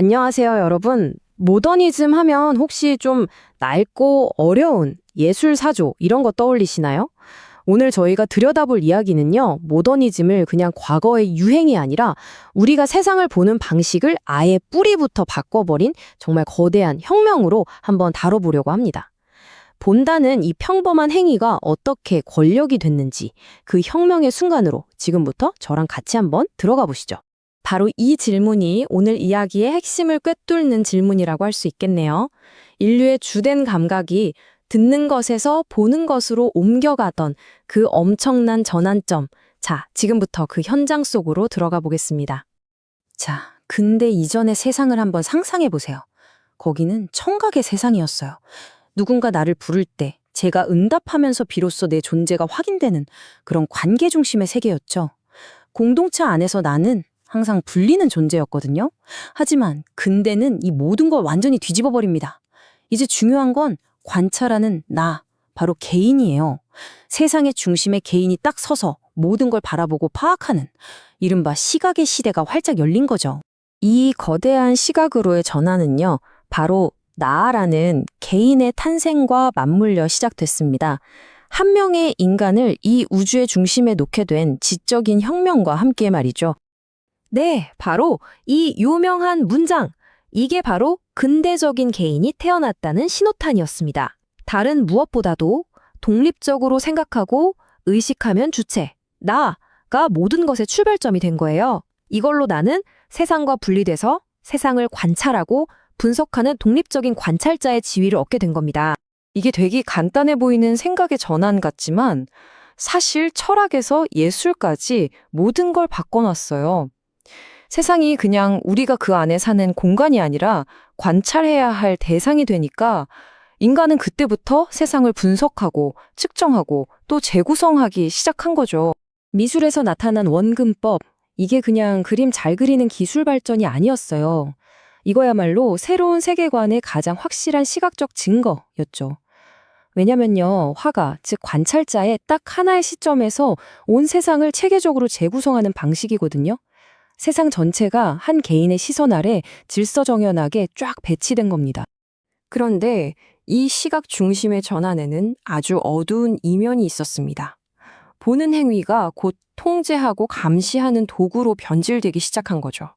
안녕하세요, 여러분. 모더니즘 하면 혹시 좀 낡고 어려운 예술 사조 이런 거 떠올리시나요? 오늘 저희가 들여다볼 이야기는요, 모더니즘을 그냥 과거의 유행이 아니라 우리가 세상을 보는 방식을 아예 뿌리부터 바꿔버린 정말 거대한 혁명으로 한번 다뤄보려고 합니다. 본다는 이 평범한 행위가 어떻게 권력이 됐는지 그 혁명의 순간으로 지금부터 저랑 같이 한번 들어가 보시죠. 바로 이 질문이 오늘 이야기의 핵심을 꿰뚫는 질문이라고 할 수 있겠네요. 인류의 주된 감각이 듣는 것에서 보는 것으로 옮겨가던 그 엄청난 전환점. 자, 지금부터 그 현장 속으로 들어가 보겠습니다. 자, 근데 이전의 세상을 한번 상상해 보세요. 거기는 청각의 세상이었어요. 누군가 나를 부를 때 제가 응답하면서 비로소 내 존재가 확인되는 그런 관계 중심의 세계였죠. 공동체 안에서 나는 항상 불리는 존재였거든요. 하지만 근대는 이 모든 걸 완전히 뒤집어 버립니다. 이제 중요한 건 관찰하는 나, 바로 개인이에요. 세상의 중심에 개인이 딱 서서 모든 걸 바라보고 파악하는 이른바 시각의 시대가 활짝 열린 거죠. 이 거대한 시각으로의 전환은요, 바로 나라는 개인의 탄생과 맞물려 시작됐습니다. 한 명의 인간을 이 우주의 중심에 놓게 된 지적인 혁명과 함께 말이죠. 네, 바로 이 유명한 문장. 이게 바로 근대적인 개인이 태어났다는 신호탄이었습니다. 다른 무엇보다도 독립적으로 생각하고 의식하면 주체, 나가 모든 것의 출발점이 된 거예요. 이걸로 나는 세상과 분리돼서 세상을 관찰하고 분석하는 독립적인 관찰자의 지위를 얻게 된 겁니다. 이게 되게 간단해 보이는 생각의 전환 같지만 사실 철학에서 예술까지 모든 걸 바꿔놨어요. 세상이 그냥 우리가 그 안에 사는 공간이 아니라 관찰해야 할 대상이 되니까 인간은 그때부터 세상을 분석하고 측정하고 또 재구성하기 시작한 거죠. 미술에서 나타난 원근법, 이게 그냥 그림 잘 그리는 기술 발전이 아니었어요. 이거야말로 새로운 세계관의 가장 확실한 시각적 증거였죠. 왜냐면요, 화가, 즉 관찰자의 딱 하나의 시점에서 온 세상을 체계적으로 재구성하는 방식이거든요. 세상 전체가 한 개인의 시선 아래 질서정연하게 쫙 배치된 겁니다. 그런데 이 시각 중심의 전환에는 아주 어두운 이면이 있었습니다. 보는 행위가 곧 통제하고 감시하는 도구로 변질되기 시작한 거죠.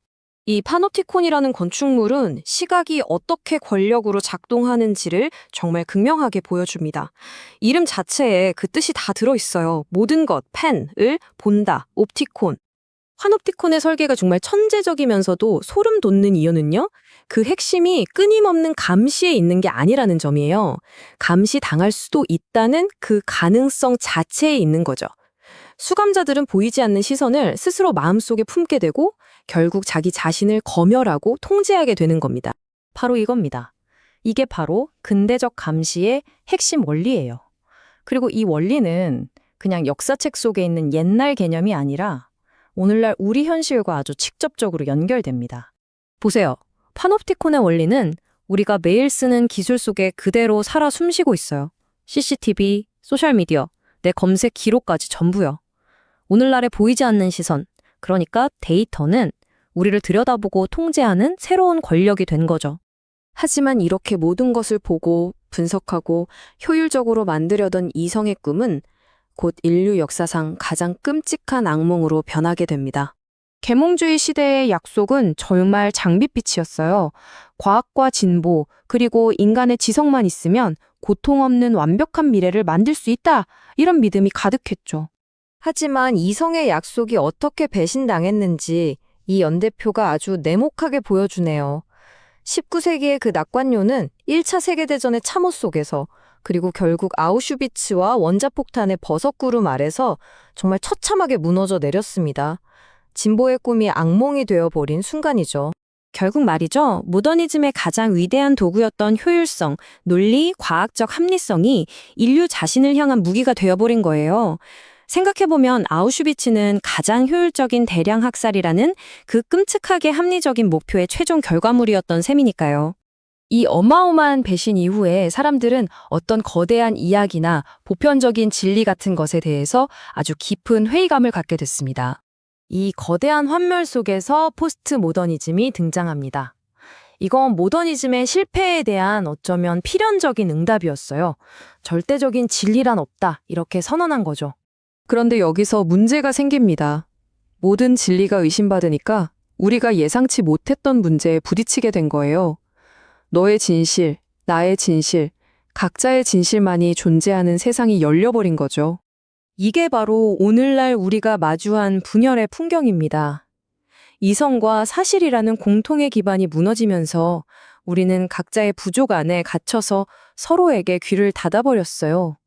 이 파놉티콘이라는 건축물은 시각이 어떻게 권력으로 작동하는지를 정말 극명하게 보여줍니다. 이름 자체에 그 뜻이 다 들어있어요. 모든 것, 펜을 본다, 옵티콘. 파놉티콘의 설계가 정말 천재적이면서도 소름 돋는 이유는요, 그 핵심이 끊임없는 감시에 있는 게 아니라는 점이에요. 감시당할 수도 있다는 그 가능성 자체에 있는 거죠. 수감자들은 보이지 않는 시선을 스스로 마음속에 품게 되고 결국 자기 자신을 검열하고 통제하게 되는 겁니다. 바로 이겁니다. 이게 바로 근대적 감시의 핵심 원리예요. 그리고 이 원리는 그냥 역사책 속에 있는 옛날 개념이 아니라 오늘날 우리 현실과 아주 직접적으로 연결됩니다. 보세요. 파놉티콘의 원리는 우리가 매일 쓰는 기술 속에 그대로 살아 숨쉬고 있어요. CCTV, 소셜미디어, 내 검색 기록까지 전부요. 오늘날에 보이지 않는 시선, 그러니까 데이터는 우리를 들여다보고 통제하는 새로운 권력이 된 거죠. 하지만 이렇게 모든 것을 보고 분석하고 효율적으로 만들려던 이성의 꿈은 곧 인류 역사상 가장 끔찍한 악몽으로 변하게 됩니다. 계몽주의 시대의 약속은 정말 장밋빛이었어요. 과학과 진보, 그리고 인간의 지성만 있으면 고통 없는 완벽한 미래를 만들 수 있다. 이런 믿음이 가득했죠. 하지만 이성의 약속이 어떻게 배신당했는지 이 연대표가 아주 내목하게 보여주네요. 19세기의 그 낙관료는 1차 세계대전의 참호 속에서 그리고 결국 아우슈비츠와 원자폭탄의 버섯구름 아래서 정말 처참하게 무너져 내렸습니다. 진보의 꿈이 악몽이 되어버린 순간이죠. 결국 말이죠. 모더니즘의 가장 위대한 도구였던 효율성, 논리, 과학적 합리성이 인류 자신을 향한 무기가 되어버린 거예요. 생각해보면 아우슈비츠는 가장 효율적인 대량 학살이라는 그 끔찍하게 합리적인 목표의 최종 결과물이었던 셈이니까요. 이 어마어마한 배신 이후에 사람들은 어떤 거대한 이야기나 보편적인 진리 같은 것에 대해서 아주 깊은 회의감을 갖게 됐습니다. 이 거대한 환멸 속에서 포스트 모더니즘이 등장합니다. 이건 모더니즘의 실패에 대한 어쩌면 필연적인 응답이었어요. 절대적인 진리란 없다, 이렇게 선언한 거죠. 그런데 여기서 문제가 생깁니다. 모든 진리가 의심받으니까 우리가 예상치 못했던 문제에 부딪히게 된 거예요. 너의 진실, 나의 진실, 각자의 진실만이 존재하는 세상이 열려버린 거죠. 이게 바로 오늘날 우리가 마주한 분열의 풍경입니다. 이성과 사실이라는 공통의 기반이 무너지면서 우리는 각자의 부족 안에 갇혀서 서로에게 귀를 닫아버렸어요.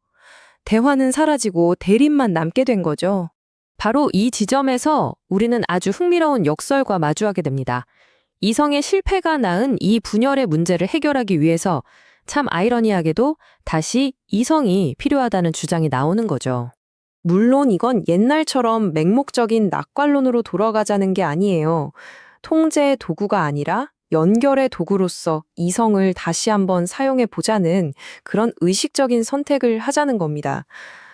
대화는 사라지고 대립만 남게 된 거죠. 바로 이 지점에서 우리는 아주 흥미로운 역설과 마주하게 됩니다. 이성의 실패가 낳은 이 분열의 문제를 해결하기 위해서 참 아이러니하게도 다시 이성이 필요하다는 주장이 나오는 거죠. 물론 이건 옛날처럼 맹목적인 낙관론으로 돌아가자는 게 아니에요. 통제의 도구가 아니라 연결의 도구로서 이성을 다시 한번 사용해 보자는 그런 의식적인 선택을 하자는 겁니다.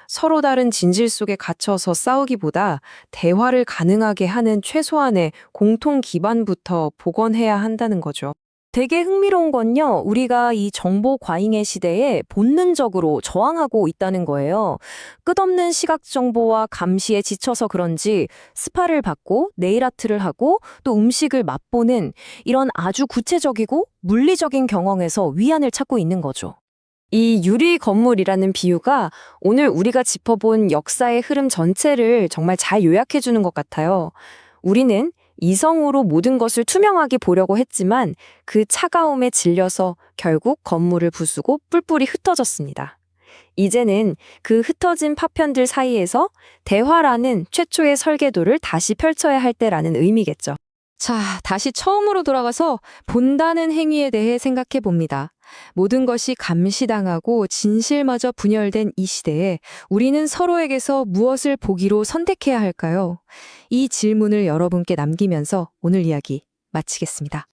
서로 다른 진실 속에 갇혀서 싸우기보다 대화를 가능하게 하는 최소한의 공통 기반부터 복원해야 한다는 거죠. 되게 흥미로운 건요, 우리가 이 정보 과잉의 시대에 본능적으로 저항하고 있다는 거예요. 끝없는 시각 정보와 감시에 지쳐서 그런지 스파를 받고 네일 아트를 하고 또 음식을 맛보는 이런 아주 구체적이고 물리적인 경험에서 위안을 찾고 있는 거죠. 이 유리 건물이라는 비유가 오늘 우리가 짚어본 역사의 흐름 전체를 정말 잘 요약해 주는 것 같아요. 우리는 이성으로 모든 것을 투명하게 보려고 했지만 그 차가움에 질려서 결국 건물을 부수고 뿔뿔이 흩어졌습니다. 이제는 그 흩어진 파편들 사이에서 대화라는 최초의 설계도를 다시 펼쳐야 할 때라는 의미겠죠. 자, 다시 처음으로 돌아가서 본다는 행위에 대해 생각해 봅니다. 모든 것이 감시당하고 진실마저 분열된 이 시대에 우리는 서로에게서 무엇을 보기로 선택해야 할까요? 이 질문을 여러분께 남기면서 오늘 이야기 마치겠습니다.